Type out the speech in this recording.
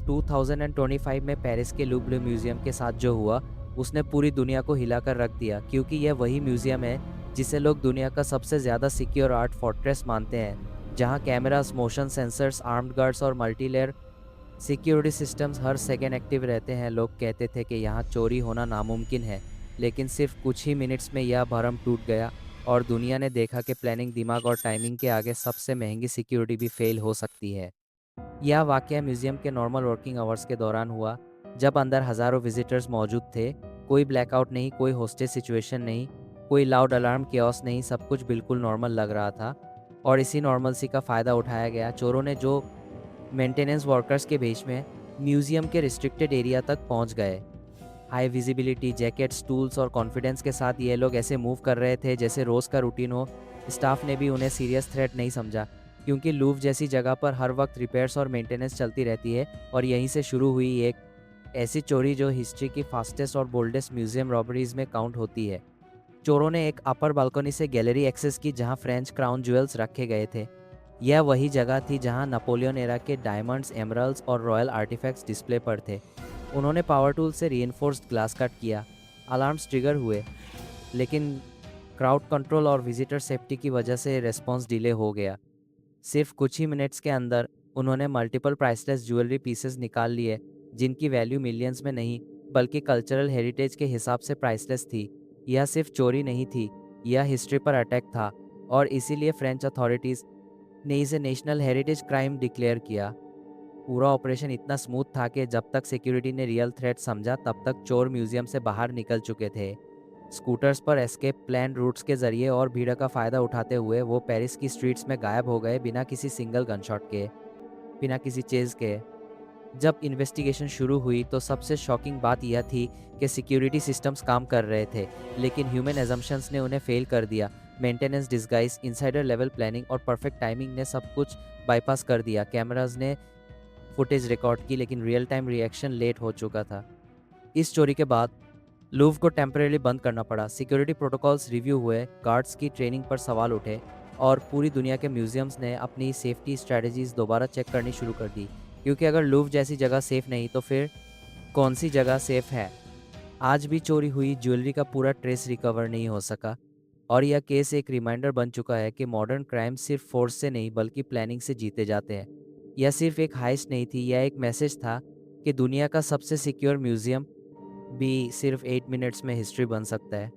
2025 में पेरिस के Louvre museum के साथ जो हुआ, उसने पूरी दुनिया को हिलाकर रख दिया, क्योंकि यह वही म्यूजियम है जिसे लोग दुनिया का सबसे ज़्यादा सिक्योर आर्ट फोर्ट्रेस मानते हैं, जहां cameras, motion sensors, armed guards और मल्टीलेयर सिक्योरिटी सिस्टम्स हर सेकेंड एक्टिव रहते हैं। लोग कहते थे कि यहाँ चोरी होना नामुमकिन है, लेकिन सिर्फ कुछ ही मिनट्स में यह भरम टूट गया और दुनिया ने देखा कि प्लानिंग, दिमाग और टाइमिंग के आगे सबसे महंगी सिक्योरिटी भी फेल हो सकती है। यह वाकया म्यूजियम के नॉर्मल वर्किंग आवर्स के दौरान हुआ, जब अंदर हज़ारों विजिटर्स मौजूद थे। कोई ब्लैकआउट नहीं, कोई होस्टेज सिचुएशन नहीं, कोई लाउड अलार्म केओस नहीं, सब कुछ बिल्कुल नॉर्मल लग रहा था। और इसी नॉर्मलसी का फ़ायदा उठाया गया। चोरों ने जो मेंटेनेंस वर्कर्स के बीच में म्यूजियम के रिस्ट्रिक्टेड एरिया तक पहुंच गए। हाई विजिबिलिटी, जैकेट्स, टूल्स और कॉन्फिडेंस के साथ ये लोग ऐसे मूव कर रहे थे जैसे रोज़ का रूटीन हो। स्टाफ ने भी उन्हें सीरियस थ्रेट नहीं समझा, क्योंकि लूव जैसी जगह पर हर वक्त रिपेयर्स और मेंटेनेंस चलती रहती है। और यहीं से शुरू हुई एक ऐसी चोरी जो हिस्ट्री की फास्टेस्ट और बोल्डेस्ट म्यूजियम रॉबरीज में काउंट होती है। चोरों ने एक अपर बालकनी से गैलरी एक्सेस की, जहां फ्रेंच क्राउन ज्वेल्स रखे गए थे। यह वही जगह थी जहां नेपोलियन एरा के डायमंड्स, एमरल्ड्स और रॉयल आर्टिफैक्ट्स डिस्प्ले पर थे। उन्होंने पावर टूल से रीइंफोर्स्ड ग्लास कट किया। अलार्म्स ट्रिगर हुए, लेकिन क्राउड कंट्रोल और विजिटर सेफ्टी की वजह से रिस्पॉन्स डिले हो गया। सिर्फ कुछ ही मिनट्स के अंदर उन्होंने मल्टीपल प्राइसलेस ज्वेलरी पीसेस निकाल लिए, जिनकी वैल्यू मिलियंस में नहीं बल्कि कल्चरल हेरिटेज के हिसाब से प्राइसलेस थी। यह सिर्फ चोरी नहीं थी, यह हिस्ट्री पर अटैक था, और इसीलिए फ्रेंच अथॉरिटीज़ ने इसे नेशनल हेरिटेज क्राइम डिक्लेयर किया। पूरा ऑपरेशन इतना स्मूथ था कि जब तक सिक्योरिटी ने रियल थ्रेट समझा, तब तक चोर म्यूजियम से बाहर निकल चुके थे। स्कूटर्स पर एस्केप प्लान रूट्स के जरिए और भीड़ का फ़ायदा उठाते हुए वो पेरिस की स्ट्रीट्स में गायब हो गए, बिना किसी सिंगल गनशॉट के, बिना किसी चेज़ के। जब इन्वेस्टिगेशन शुरू हुई तो सबसे शॉकिंग बात यह थी कि सिक्योरिटी सिस्टम्स काम कर रहे थे, लेकिन ह्यूमन एजम्पशंस ने उन्हें फेल कर दिया। Maintenance, disguise, insider level planning और परफेक्ट टाइमिंग ने सब कुछ बाईपास कर दिया। कैमराज ने फुटेज रिकॉर्ड की, लेकिन रियल टाइम रिएक्शन लेट हो चुका था। इस चोरी के बाद लूव को टेम्परेरी बंद करना पड़ा। सिक्योरिटी प्रोटोकॉल्स रिव्यू हुए, गार्ड्स की ट्रेनिंग पर सवाल उठे, और पूरी दुनिया के म्यूजियम्स ने अपनी सेफ्टी स्ट्रेटजीज दोबारा चेक करनी शुरू कर दी, क्योंकि अगर लूव जैसी जगह सेफ नहीं तो फिर कौन सी जगह सेफ है। आज भी चोरी हुई ज्वेलरी का पूरा ट्रेस रिकवर नहीं हो सका, और यह केस एक रिमाइंडर बन चुका है कि मॉडर्न क्राइम सिर्फ फोर्स से नहीं बल्कि प्लानिंग से जीते जाते हैं। यह सिर्फ एक हाइस्ट नहीं थी, यह एक मैसेज था कि दुनिया का सबसे सिक्योर म्यूजियम भी सिर्फ 8 मिनट्स में हिस्ट्री बन सकता है।